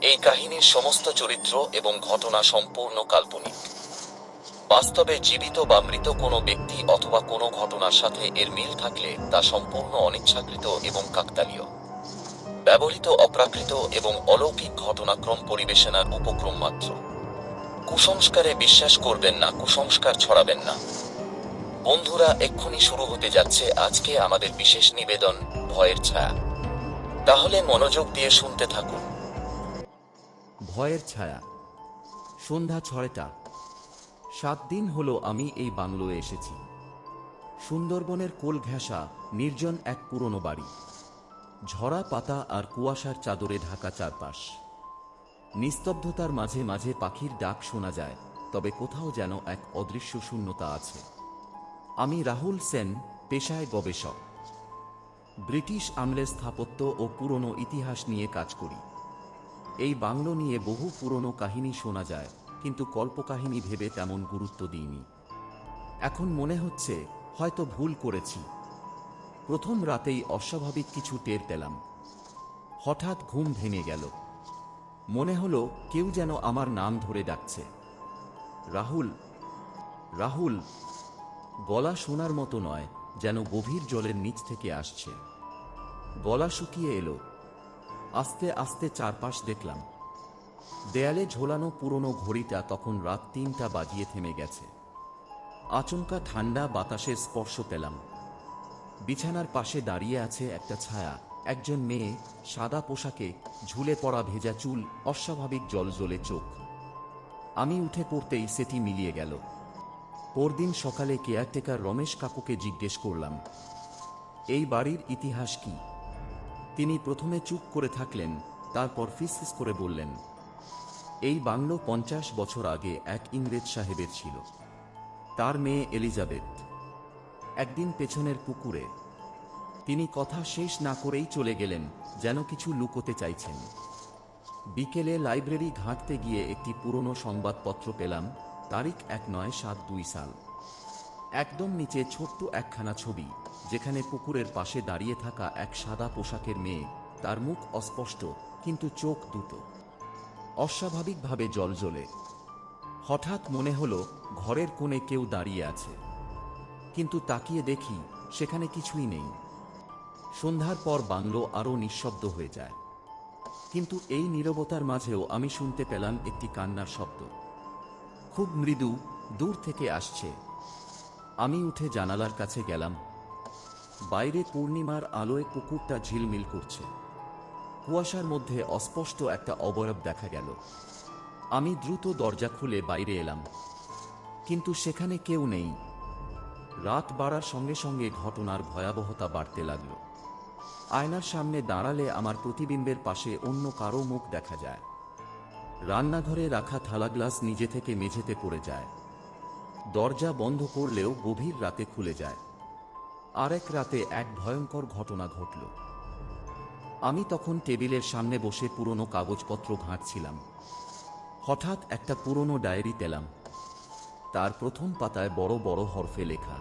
এই কাহিনীর সমস্ত চরিত্র এবং ঘটনা সম্পূর্ণ কাল্পনিক। বাস্তবে জীবিত বা মৃত কোনো ব্যক্তি অথবা কোনো ঘটনার সাথে এর মিল থাকলে তা সম্পূর্ণ অনিচ্ছাকৃত এবং কাকতালীয়। ব্যবহৃত অপ্রাকৃত এবং অলৌকিক ঘটনাক্রম পরিবেশনার উপক্রম মাত্র। কুসংস্কারে বিশ্বাস করবেন না, কুসংস্কার ছড়াবেন না। বন্ধুরা, এক্ষুনি শুরু হতে যাচ্ছে আজকে আমাদের বিশেষ নিবেদন, ভয়ের ছায়া। তাহলে মনোযোগ দিয়ে শুনতে থাকুন। ভয়ের ছায়া। সন্ধ্যা 6টা। 7 দিন হলো আমি এই বাংলোয় এসেছি। সুন্দরবনের কোল ঘেঁষা নির্জন এক পুরনো বাড়ি। ঝরা পাতা আর কুয়াশার চাদরে ঢাকা চারপাশ। নিস্তব্ধতার মাঝে মাঝে পাখির ডাক শোনা যায়, তবে কোথাও যেন এক অদৃশ্য শূন্যতা আছে। আমি রাহুল সেন, পেশায় গবেষক। ব্রিটিশ আমলের স্থাপত্য ও পুরনো ইতিহাস নিয়ে কাজ করি। এই বাংলো নিয়ে বহু পুরনো কাহিনী শোনা যায়, কিন্তু কল্পকাহিনী ভেবে তেমন গুরুত্ব দিইনি। এখন মনে হচ্ছে হয়তো ভুল করেছি। প্রথম রাতেই অস্বাভাবিক কিছু টের পেলাম। হঠাৎ ঘুম ভেঙে গেল। মনে হলো কেউ যেন আমার নাম ধরে ডাকছে, রাহুল, রাহুল। গলা শোনার মতো নয়, যেন গভীর জলের নিচ থেকে আসছে। গলা শুকিয়ে এলো। আস্তে আস্তে চারপাশ দেখলাম। দেয়ালে ঝোলানো পুরনো ঘড়িটা তখন রাত 3টা বাজিয়ে থেমে গেছে। আচমকা ঠান্ডা বাতাসের স্পর্শ পেলাম। বিছানার পাশে দাঁড়িয়ে আছে একটা ছায়া, একজন মেয়ে, সাদা পোশাকে, ঝুলে পড়া ভেজা চুল, অস্বাভাবিক জলজলে চোখ। আমি উঠে পড়তেই সেটি মিলিয়ে গেল। পরদিন সকালে কেয়ারটেকার রমেশ কাকুকে জিজ্ঞেস করলাম, এই বাড়ির ইতিহাস কি? তিনি প্রথমে চুপ করে থাকলেন, তারপর ফিসফিস করে বললেন, এই বাংলো 50 বছর আগে এক ইংরেজ সাহেবের ছিল। তার মেয়ে এলিজাবেথ। একদিন পেছনের পুকুরে। তিনি কথা শেষ না করেই চলে গেলেন, যেন কিছু লুকোতে চাইছেন। বিকেলে লাইব্রেরি ঘাঁটতে গিয়ে একটি পুরনো সংবাদপত্র পেলাম, তারিখ 1972 সাল। একদম নিচে ছোট্ট একখানা ছবি, যেখানে পুকুরের পাশে দাঁড়িয়ে থাকা এক সাদা পোশাকের মেয়ে, তার মুখ অস্পষ্ট, কিন্তু চোখ দুটো অস্বাভাবিকভাবে জ্বলজ্বলে। হঠাৎ মনে হলো ঘরের কোণে কেউ দাঁড়িয়ে আছে, কিন্তু তাকিয়ে দেখি সেখানে কিছুই নেই। সন্ধ্যার পর বাংলো আরও নিঃশব্দ হয়ে যায়, কিন্তু এই নীরবতার মাঝেও আমি শুনতে পেলাম একটি কান্নার শব্দ, খুব মৃদু, দূর থেকে আসছে। আমি উঠে জানালার কাছে গেলাম। বাইরে পূর্ণিমার আলোয় পুকুরটা ঝিলমিল করছে। কুয়াশার মধ্যে অস্পষ্ট একটা অবয়ব দেখা গেল। আমি দ্রুত দরজা খুলে বাইরে এলাম, কিন্তু সেখানে কেউ নেই। রাত বাড়ার সঙ্গে সঙ্গে ঘটনার ভয়াবহতা বাড়তে লাগল। আয়নার সামনে দাঁড়ালে আমার প্রতিবিম্বের পাশে অন্য কারো মুখ দেখা যায়। রান্নাঘরে রাখা থালা গ্লাস নিজে থেকে মেঝেতে পড়ে যায়। দরজা বন্ধ করলেও গভীর রাতে খুলে যায়। আরেক রাতে এক ভয়ঙ্কর ঘটনা ঘটল। আমি তখন টেবিলের সামনে বসে পুরনো কাগজপত্র ঘাঁটছিলাম। হঠাৎ একটা পুরনো ডায়েরি পেলাম। তার প্রথম পাতায় বড় বড় হরফে লেখা,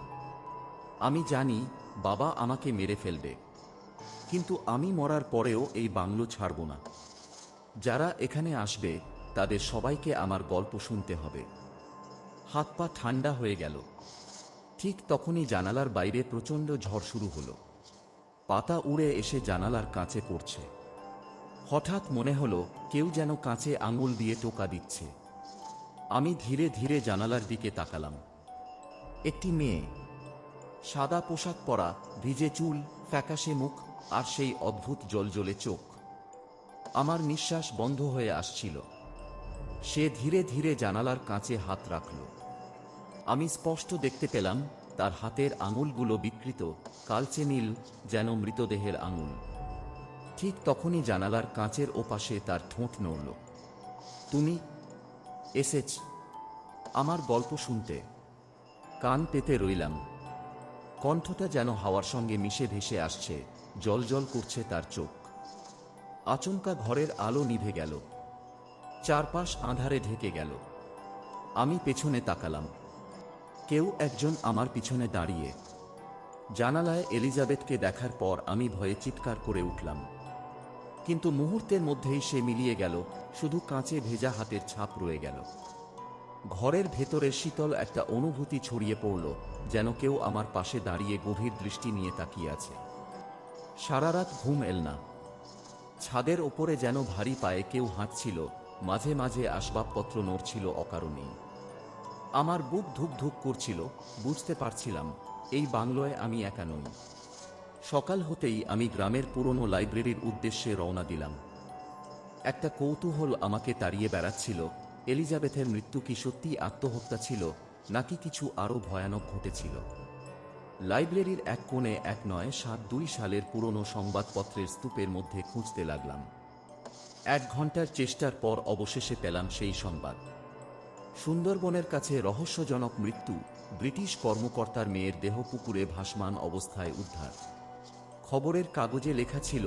আমি জানি বাবা আমাকে মেরে ফেলবে, কিন্তু আমি মরার পরেও এই বাংলো ছাড়ব না। যারা এখানে আসবে তাদের সবাইকে আমার গল্প শুনতে হবে। হাত পা ঠান্ডা হয়ে গেল। ঠিক তখনই জানালার বাইরে প্রচণ্ড ঝড় শুরু হলো। পাতা উড়ে এসে জানালার কাঁচে পড়ছে। হঠাৎ মনে হলো কেউ যেন কাঁচে আঙুল দিয়ে টোকা দিচ্ছে। আমি ধীরে ধীরে জানালার দিকে তাকালাম। একটি মেয়ে, সাদা পোশাক পরা, ভিজে চুল, ফ্যাকাশে মুখ, আর সেই অদ্ভুত জ্বলজ্বলে চোখ। আমার নিঃশ্বাস বন্ধ হয়ে আসছিল। সে ধীরে ধীরে জানালার কাঁচে হাত রাখল। আমি স্পষ্ট দেখতে পেলাম তার হাতের আঙুলগুলো বিকৃত, কালচে নীল, যেন মৃতদেহের আঙুল। ঠিক তখনই জানালার কাঁচের ওপাশে তার ঠোঁট নড়ল। তুমি এসেছ আমার গল্প শুনতে? কান পেতে রইলাম। কণ্ঠটা যেন হাওয়ার সঙ্গে মিশে ভেসে আসছে, জ্বলজ্বল করছে তার চোখ। আচমকা ঘরের আলো নিভে গেল। চারপাশ আঁধারে ঢেকে গেল। আমি পেছনে তাকালাম। কেউ একজন আমার পিছনে দাঁড়িয়ে। জানালায় এলিজাবেথকে দেখার পর আমি ভয়ে চিৎকার করে উঠলাম। কিন্তু মুহূর্তের মধ্যেই সে মিলিয়ে গেল, শুধু কাঁচে ভেজা হাতের ছাপ রয়ে গেল। ঘরের ভেতরে শীতল একটা অনুভূতি ছড়িয়ে পড়ল, যেন কেউ আমার পাশে দাঁড়িয়ে গভীর দৃষ্টি নিয়ে তাকিয়ে আছে। সারা রাত ঘুম এল না। ছাদের ওপরে যেন ভারী পায়ে কেউ হাঁটছিল, মাঝে মাঝে আসবাবপত্র নড়ছিল অকারণেই। আমার বুক ধুক ধুক করছিল, বুঝতে পারছিলাম এই বাংলোয় আমি একা নই। সকাল হতেই আমি গ্রামের পুরনো লাইব্রেরির উদ্দেশ্যে রওনা দিলাম। একটা কৌতূহল আমাকে তাড়িয়ে বেড়াচ্ছিল, এলিজাবেথের মৃত্যু কি সত্যিই আত্মহত্যা ছিল, নাকি কিছু আরও ভয়ানক ঘটেছিল। লাইব্রেরির এক কোণে 1972 সালের পুরনো সংবাদপত্রের স্তূপের মধ্যে খুঁজতে লাগলাম। 1 ঘন্টার চেষ্টার পর অবশেষে পেলাম সেই সংবাদ। সুন্দরবনের কাছে রহস্যজনক মৃত্যু, ব্রিটিশ কর্মকর্তার মেয়ের দেহ পুকুরে ভাসমান অবস্থায় উদ্ধার। খবরের কাগজে লেখা ছিল,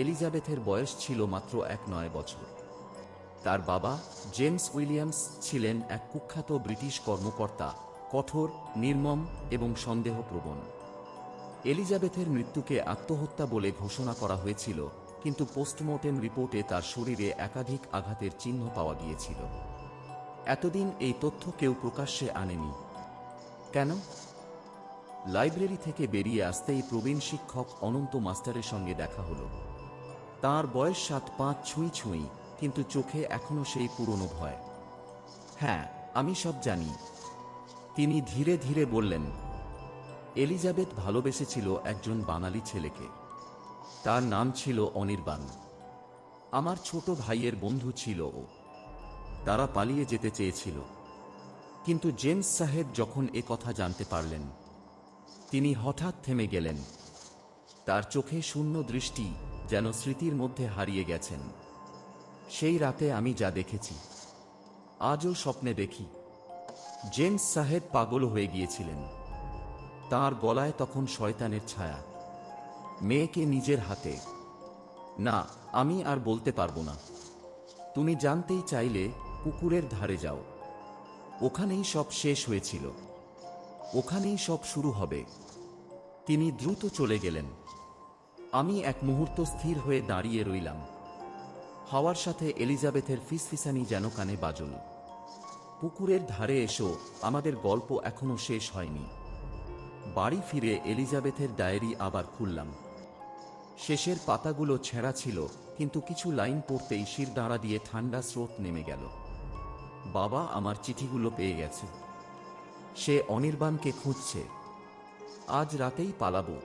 এলিজাবেথের বয়স ছিল মাত্র 9 বছর। তার বাবা জেমস উইলিয়ামস ছিলেন এক কুখ্যাত ব্রিটিশ কর্মকর্তা, কঠোর, নির্মম এবং সন্দেহপ্রবণ। এলিজাবেথের মৃত্যুকে আত্মহত্যা বলে ঘোষণা করা হয়েছিল, কিন্তু পোস্টমর্টেম রিপোর্টে তার শরীরে একাধিক আঘাতের চিহ্ন পাওয়া গিয়েছিল। এতদিন এই তথ্য কেউ প্রকাশ্যে আনেনি কেন? লাইব্রেরি থেকে বেরিয়ে আসতেই প্রবীণ শিক্ষক অনন্ত মাস্টারের সঙ্গে দেখা হলো। তাঁর বয়স 7-5 ছুঁই ছুঁই, কিন্তু চোখে এখনো সেই পুরনো ভয়। হ্যাঁ, আমি সব জানি। তিনি ধীরে ধীরে বললেন, এলিজাবেথ ভালোবেসেছিল একজন বাঙালি ছেলেকে। তার নাম ছিল অনির্বাণ। আমার ছোট ভাইয়ের বন্ধু ছিল ও। তারা পালিয়ে যেতে চেয়েছিল, কিন্তু জেমস সাহেব যখন এ কথা জানতে পারলেন, তিনি হঠাৎ থেমে গেলেন। তার চোখে শূন্য দৃষ্টি, যেন স্মৃতির মধ্যে হারিয়ে গেছেন। সেই রাতে আমি যা দেখেছি, আজও স্বপ্নে দেখি। জেমস সাহেব পাগল হয়ে গিয়েছিলেন। তার গলায় তখন শয়তানের ছায়া। মেয়েকে নিজের হাতে। না, আমি আর বলতে পারবো না। তুমি জানতেই চাইলে, পুকুরের ধারে যাও। ওখানেই সব শেষ হয়েছিল। ওখানেই সব শুরু হবে। তিনি দ্রুত চলে গেলেন। আমি এক মুহূর্ত স্থির হয়ে দাঁড়িয়ে রইলাম। হাওয়ার সাথে এলিজাবেথের ফিসফিসানি যেন কানে বাজল। পুকুরের ধারে এসো, আমাদের গল্প এখনো শেষ হয়নি। বাড়ি ফিরে এলিজাবেথের ডায়েরি আবার খুললাম। শেষের পাতাগুলো ছেঁড়া ছিল, কিন্তু কিছু লাইন পড়তেই শিরদাঁড়া দিয়ে ঠান্ডা স্রোত নেমে গেল। বাবা আমার চিঠিগুলো পেয়ে গেছে। সে অনির্বাণকে খুঁজছে। আজ রাতেই পালাবো।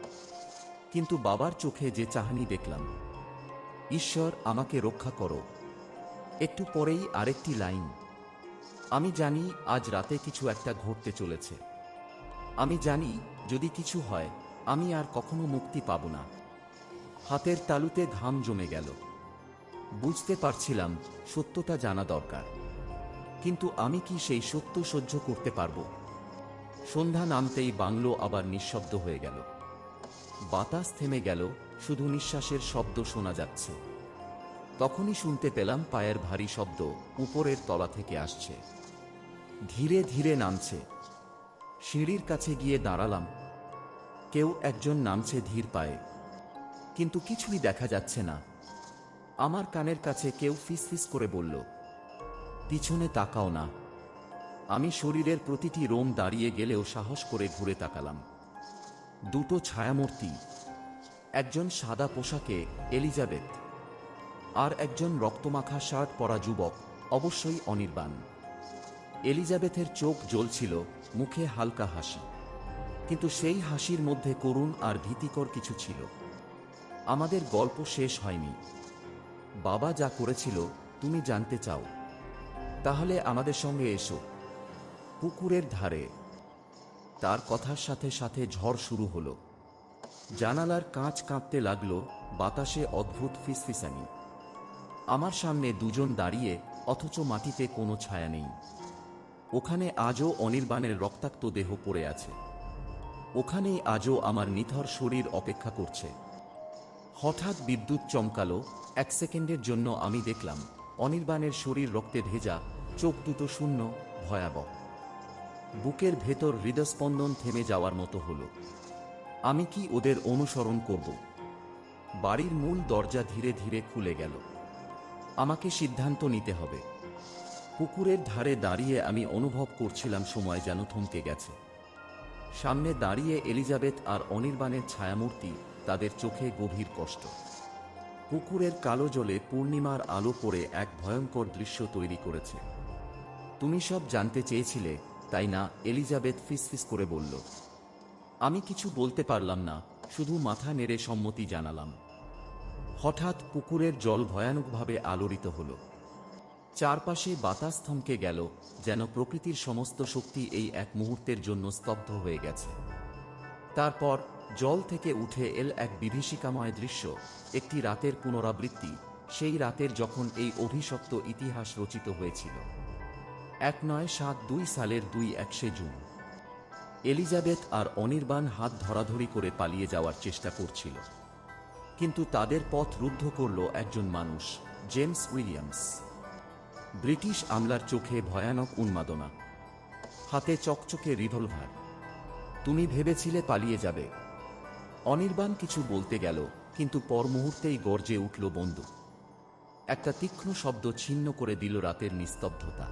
কিন্তু বাবার চোখে যে চাহনি দেখলাম, ঈশ্বর আমাকে রক্ষা করো। একটু পরেই আরেকটি লাইন, আমি জানি আজ রাতে কিছু একটা ঘটতে চলেছে। আমি জানি যদি কিছু হয়, আমি আর কখনো মুক্তি পাব না। হাতের তালুতে ঘাম জমে গেল। বুঝতে পারছিলাম সত্যটা জানা দরকার, কিন্তু আমি কি সেই সত্য সহ্য করতে পারব? সন্ধ্যা নামতেই বাংলো আবার নিঃশব্দ হয়ে গেল। বাতাস থেমে গেল, শুধু নিঃশ্বাসের শব্দ শোনা যাচ্ছে। তখনই শুনতে পেলাম পায়ের ভারী শব্দ উপরের তলা থেকে আসছে, ধীরে ধীরে নামছে। সিঁড়ির কাছে গিয়ে দাঁড়ালাম। কেউ একজন নামছে ধীর পায়ে, কিন্তু কিছুই দেখা যাচ্ছে না। আমার কানের কাছে কেউ ফিসফিস করে বলল, পিছনে তাকাও না। আমি শরীরের প্রতিটি রোম দাঁড়িয়ে গেলেও সাহস করে ঘুরে তাকালাম। দুটো ছায়ামূর্তি, একজন সাদা পোশাকে এলিজাবেথ, আর একজন রক্তমাখা শার্ট পরা যুবক, অবশ্যই অনির্বাণ। এলিজাবেথের চোখ জ্বলছিল, মুখে হালকা হাসি, কিন্তু সেই হাসির মধ্যে করুণ আর ভীতিকর কিছু ছিল। আমাদের গল্প শেষ হয়নি। বাবা যা করেছিল তুমি জানতে চাও? তাহলে আমাদের সঙ্গে এসো। পুকুরের ধারে। তার কথার সাথে সাথে ঝড় শুরু হলো। জানালার কাঁচ কাঁপতে লাগলো, বাতাসে অদ্ভুত ফিসফিসানি। আমার সামনে দুজন দাঁড়িয়ে, অথচ মাটিতে কোনো ছায়া নেই। ওখানে আজও অনির্বাণের রক্তাক্ত দেহ পড়ে আছে। ওখানেই আজও আমার নিথর শরীর অপেক্ষা করছে। হঠাৎ বিদ্যুৎ চমকালো। 1 সেকেন্ডের জন্য আমি দেখলাম অনির্বাণের শরীর রক্তে ভেজা, চোখ দুটো শূন্য, ভয়াবহ। বুকের ভেতর হৃদস্পন্দন থেমে যাওয়ার মতো হলো। আমি কি ওদের অনুসরণ করব? বাড়ির মূল দরজা ধীরে ধীরে খুলে গেল। আমাকে সিদ্ধান্ত নিতে হবে। পুকুরের ধারে দাঁড়িয়ে আমি অনুভব করছিলাম সময় যেন থমকে গেছে। সামনে দাঁড়িয়ে এলিজাবেথ আর অনির্বাণের ছায়ামূর্তি, তাদের চোখে গভীর কষ্ট। পুকুরের কালো জলে পূর্ণিমার আলো পড়ে এক ভয়ঙ্কর দৃশ্য তৈরি করেছে। তুমি সব জানতে চেয়েছিলে, তাই না? এলিজাবেথ ফিসফিস করে বলল। আমি কিছু বলতে পারলাম না, শুধু মাথা নেড়ে সম্মতি জানালাম। হঠাৎ পুকুরের জল ভয়ানকভাবে আলোড়িত হল। চারপাশে বাতাস থমকে গেল, যেন প্রকৃতির সমস্ত শক্তি এই এক মুহূর্তের জন্য স্তব্ধ হয়ে গেছে। তারপর জল থেকে উঠে এল এক বিভীষিকাময় দৃশ্য, একটি রাতের পুনরাবৃত্তি, সেই রাতের যখন এই অভিশপ্ত ইতিহাস রচিত হয়েছিল। 1972 সালের 21শে জুন। এলিজাবেথ আর অনির্বাণ হাত ধরাধরি করে পালিয়ে যাওয়ার চেষ্টা করছিল, কিন্তু তাদের পথ রুদ্ধ করল একজন মানুষ, জেমস উইলিয়ামস। ব্রিটিশ আমলার চোখে ভয়ানক উন্মাদনা, হাতে চকচকে রিভলভার। তুমি ভেবেছিলে পালিয়ে যাবে? অনির্বাণ কিছু বলতে গেল, কিন্তু পর মুহূর্তেই গর্জে উঠল বন্দুক। একটা তীক্ষ্ণ শব্দ ছিন্ন করে দিল রাতের নিস্তব্ধতা।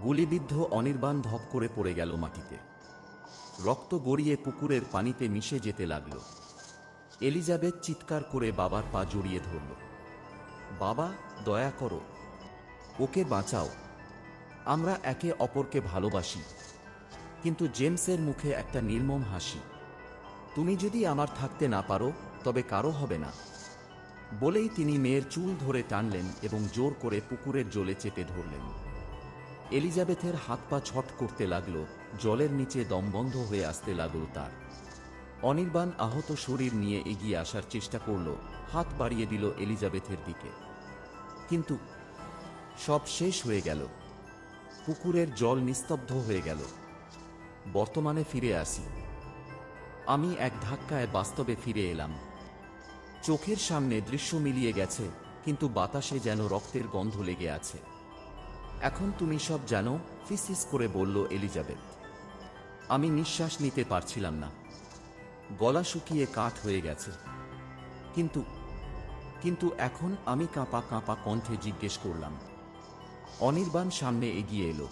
গুলিবিদ্ধ অনির্বাণ ধপ করে পড়ে গেল মাটিতে। রক্ত গড়িয়ে পুকুরের পানিতে মিশে যেতে লাগল। এলিজাবেথ চিৎকার করে বাবার পা জড়িয়ে ধরল। বাবা, দয়া করো, ওকে বাঁচাও, আমরা একে অপরকে ভালোবাসি। কিন্তু জেমসের মুখে একটা নির্মম হাসি। তুমি যদি আমার থাকতে না পারো, তবে কারো হবে না। বলেই তিনি মেয়ের চুল ধরে টানলেন এবং জোর করে পুকুরের জলে চেপে ধরলেন। এলিজাবেথের হাত পা ছট করতে লাগল, জলের নিচে দমবন্ধ হয়ে আসতে লাগল তার। অনির্বাণ আহত শরীর নিয়ে এগিয়ে আসার চেষ্টা করল, হাত বাড়িয়ে দিল এলিজাবেথের দিকে। কিন্তু সব শেষ হয়ে গেল। পুকুরের জল নিস্তব্ধ হয়ে গেল। বর্তমানে ফিরে আসি। আমি এক ধাক্কায় বাস্তবে ফিরে এলাম। চোখের সামনে দৃশ্য মিলিয়ে গেছে, কিন্তু বাতাসে যেন রক্তের গন্ধ লেগে আছে। এখন তুমি সব জানো, ফিসফিস করে বলল এলিজাবেথ। আমি নিঃশ্বাস নিতে পারছিলাম না, গলা শুকিয়ে কাঠ হয়ে গেছে। কিন্তু কিন্তু এখন আমি কাঁপা কাঁপা কণ্ঠে জিজ্ঞেস করলাম। অনির্বাণ সামনে এগিয়ে এলো।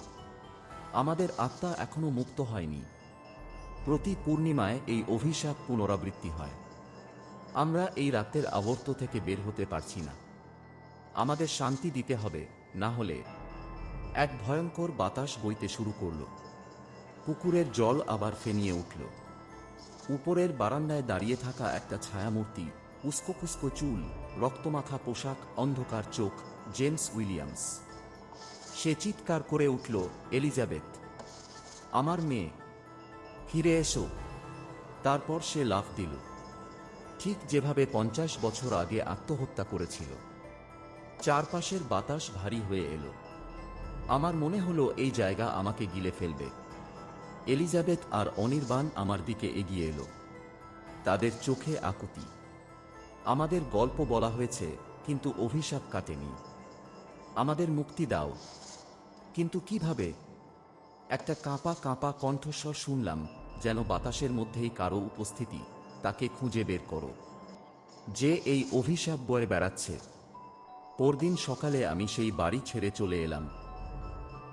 আমাদের আত্মা এখনো মুক্ত হয়নি। প্রতি পূর্ণিমায় এই অভিশাপ পুনরাবৃত্তি হয়। আমরা এই রাতের আবর্ত থেকে বের হতে পারছি না। আমাদের শান্তি দিতে হবে, না হলে। এক ভয়ঙ্কর বাতাস বইতে শুরু করল। পুকুরের জল আবার ফেনিয়ে উঠল। উপরের বারান্দায় দাঁড়িয়ে থাকা একটা ছায়ামূর্তি, উস্কো খুস্কো চুল, রক্তমাখা পোশাক, অন্ধকার চোখ, জেমস উইলিয়ামস। সে চিৎকার করে উঠল, এলিজাবেথ, আমার মেয়ে, ফিরে এসো। তারপর সে লাফ দিল, ঠিক যেভাবে 50 বছর আগে আত্মহত্যা করেছিল। চারপাশের বাতাস ভারী হয়ে এলো। আমার মনে হলো এই জায়গা আমাকে গিলে ফেলবে। এলিজাবেথ আর অনির্বাণ আমার দিকে এগিয়ে এলো, তাদের চোখে আকুতি। আমাদের গল্প বলা হয়েছে, কিন্তু অভিশাপ কাটেনি। আমাদের মুক্তি দাও। কিন্তু কিভাবে? একটা কাঁপা কাঁপা কণ্ঠস্বর শুনলাম, যেন বাতাসের মধ্যেই কারো উপস্থিতি। তাকে খুঁজে বের করো, যে এই অভিশাপ বয়ে বেড়াচ্ছে। পরদিন সকালে আমি সেই বাড়ি ছেড়ে চলে এলাম,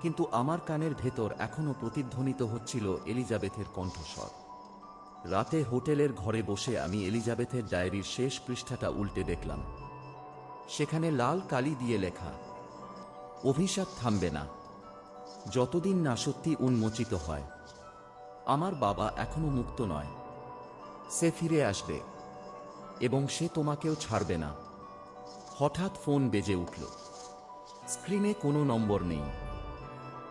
কিন্তু আমার কানের ভেতর এখনো প্রতিধ্বনিত হচ্ছিল এলিজাবেথের কণ্ঠস্বর। রাতে হোটেলের ঘরে বসে আমি এলিজাবেথের ডায়েরির শেষ পৃষ্ঠাটা উল্টে দেখলাম। সেখানে লাল কালি দিয়ে লেখা, অভিশাপ থামবে না যতদিন না সত্যি উন্মোচিত হয়। আমার বাবা এখনো মুক্ত নয়। সে ফিরে আসবে, এবং সে তোমাকেও ছাড়বে না। হঠাৎ ফোন বেজে উঠল। স্ক্রিনে কোনো নম্বর নেই।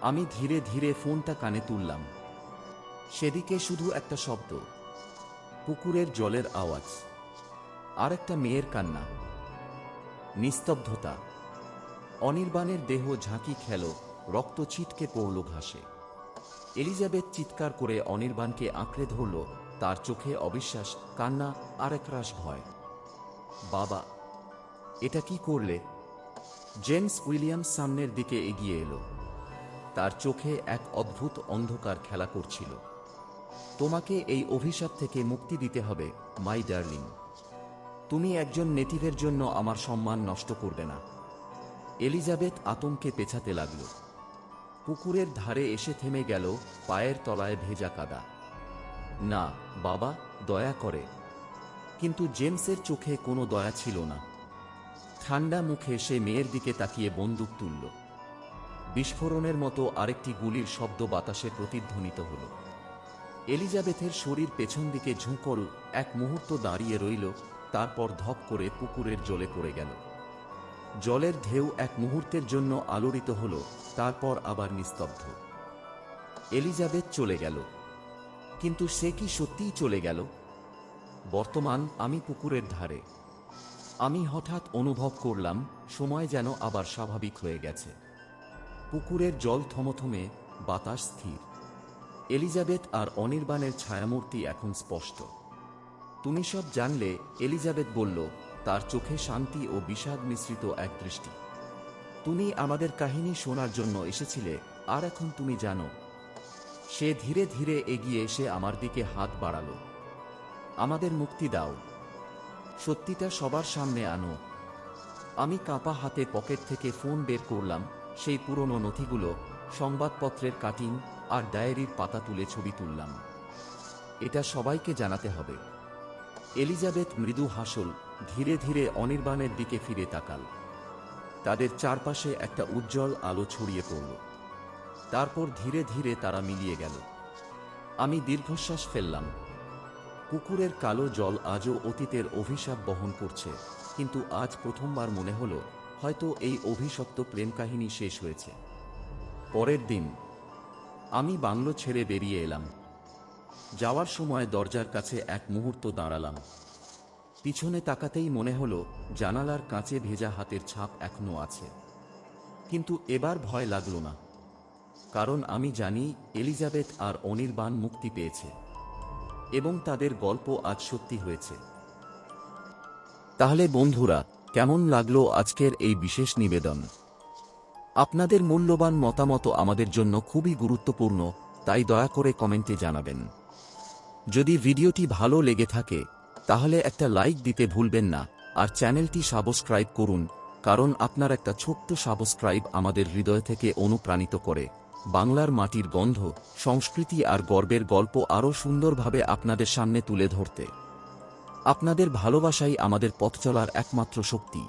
আমি ধীরে ধীরে ফোনটা কানে তুললাম। সেদিকে শুধু একটা শব্দ, পুকুরের জলের আওয়াজ, আর একটা মেয়ের কান্না। নিস্তব্ধতা। অনির্বাণের দেহ ঝাঁকি খেল, রক্ত ছিটকে পড়ল ঘাসে। এলিজাবেথ চিৎকার করে অনির্বাণকে আঁকড়ে ধরল, তার চোখে অবিশ্বাস, কান্না আর একরাশ ভয়। বাবা, এটা কি করলে? জেমস উইলিয়ামস সামনের দিকে এগিয়ে এলো। তার চোখে এক অদ্ভুত অন্ধকার খেলা করছিল। তোমাকে এই অভিশাপ থেকে মুক্তি দিতে হবে, মাই ডার্লিং। তুমি একজন নেটিভের জন্য আমার সম্মান নষ্ট করবে না। এলিজাবেথ আতঙ্কে পেছাতে লাগল। পুকুরের ধারে এসে থেমে গেল, পায়ের তলায় ভেজা কাদা। না বাবা, দয়া করে। কিন্তু জেমসের চোখে কোনো দয়া ছিল না। ঠান্ডা মুখে সে মেয়ের দিকে তাকিয়ে বন্দুক তুলল। বিস্ফোরণের মতো আরেকটি গুলির শব্দ বাতাসে প্রতিধ্বনিত হল। এলিজাবেথের শরীর পেছন দিকে ঝুঁকল, এক মুহূর্ত দাঁড়িয়ে রইল, তারপর ধপ করে পুকুরের জলে পড়ে গেল। জলের ঢেউ এক মুহূর্তের জন্য আলোড়িত হল, তারপর আবার নিস্তব্ধ। এলিজাবেথ চলে গেল। কিন্তু সে কি সত্যিই চলে গেল? বর্তমান আমি পুকুরের ধারে। আমি হঠাৎ অনুভব করলাম সময় যেন আবার স্বাভাবিক হয়ে গেছে। পুকুরের জল থমথমে, বাতাস স্থির। এলিজাবেথ আর অনির্বাণের ছায়ামূর্তি এখন স্পষ্ট। তুমি সব জানলে, এলিজাবেথ বলল, তার চোখে শান্তি ও বিষাদ মিশ্রিত এক দৃষ্টি। তুমি আমাদের কাহিনী শোনার জন্য এসেছিলে, আর এখন তুমি জানো। সে ধীরে ধীরে এগিয়ে এসে আমার দিকে হাত বাড়াল। আমাদের মুক্তি দাও, সত্যিটা সবার সামনে আনো। আমি কাঁপা হাতে পকেট থেকে ফোন বের করলাম, সেই পুরনো নথিগুলো, সংবাদপত্রের কাটিং আর ডায়েরির পাতা তুলে ছবি তুললাম। এটা সবাইকে জানাতে হবে। এলিজাবেথ মৃদু হাসল, ধীরে ধীরে অনির্বাণের দিকে ফিরে তাকাল। তাদের চারপাশে একটা উজ্জ্বল আলো ছড়িয়ে পড়ল। তারপর ধীরে ধীরে তারা মিলিয়ে গেল। আমি দীর্ঘশ্বাস ফেললাম। পুকুরের কালো জল আজও অতীতের অভিশাপ বহন করছে, কিন্তু আজ প্রথমবার মনে হলো হয়তো এই অভিশপ্ত প্রেম কাহিনী শেষ হয়েছে। পরের দিন আমি বাংলো ছেড়ে বেরিয়ে এলাম। যাওয়ার সময় দরজার কাছে এক মুহূর্ত দাঁড়ালাম। পিছনে তাকাতেই মনে হলো জানালার কাঁচে ভেজা হাতের ছাপ এখনো আছে। কিন্তু এবার ভয় লাগলো না, কারণ আমি জানি এলিজাবেথ আর অনির্বাণ মুক্তি পেয়েছে এবং তাদের গল্প আজ সত্যি হয়েছে। তাহলে বন্ধুরা, কেমন লাগলো আজকের এই বিশেষ নিবেদন? আপনাদের মূল্যবান মতামত আমাদের জন্য খুবই গুরুত্বপূর্ণ, তাই দয়া করে কমেন্টে জানাবেন। যদি ভিডিওটি ভালো লেগে থাকে তাহলে একটা লাইক দিতে ভুলবেন না, আর চ্যানেলটি সাবস্ক্রাইব করুন, কারণ আপনার একটা ছোট্ট সাবস্ক্রাইব আমাদের হৃদয় থেকে অনুপ্রাণিত করে বাংলার মাটির গন্ধ, সংস্কৃতি আর গর্বের গল্প আরও সুন্দরভাবে আপনাদের সামনে তুলে ধরতে। আপনাদের ভালোবাসাই আমাদের পথ চলার একমাত্র শক্তি।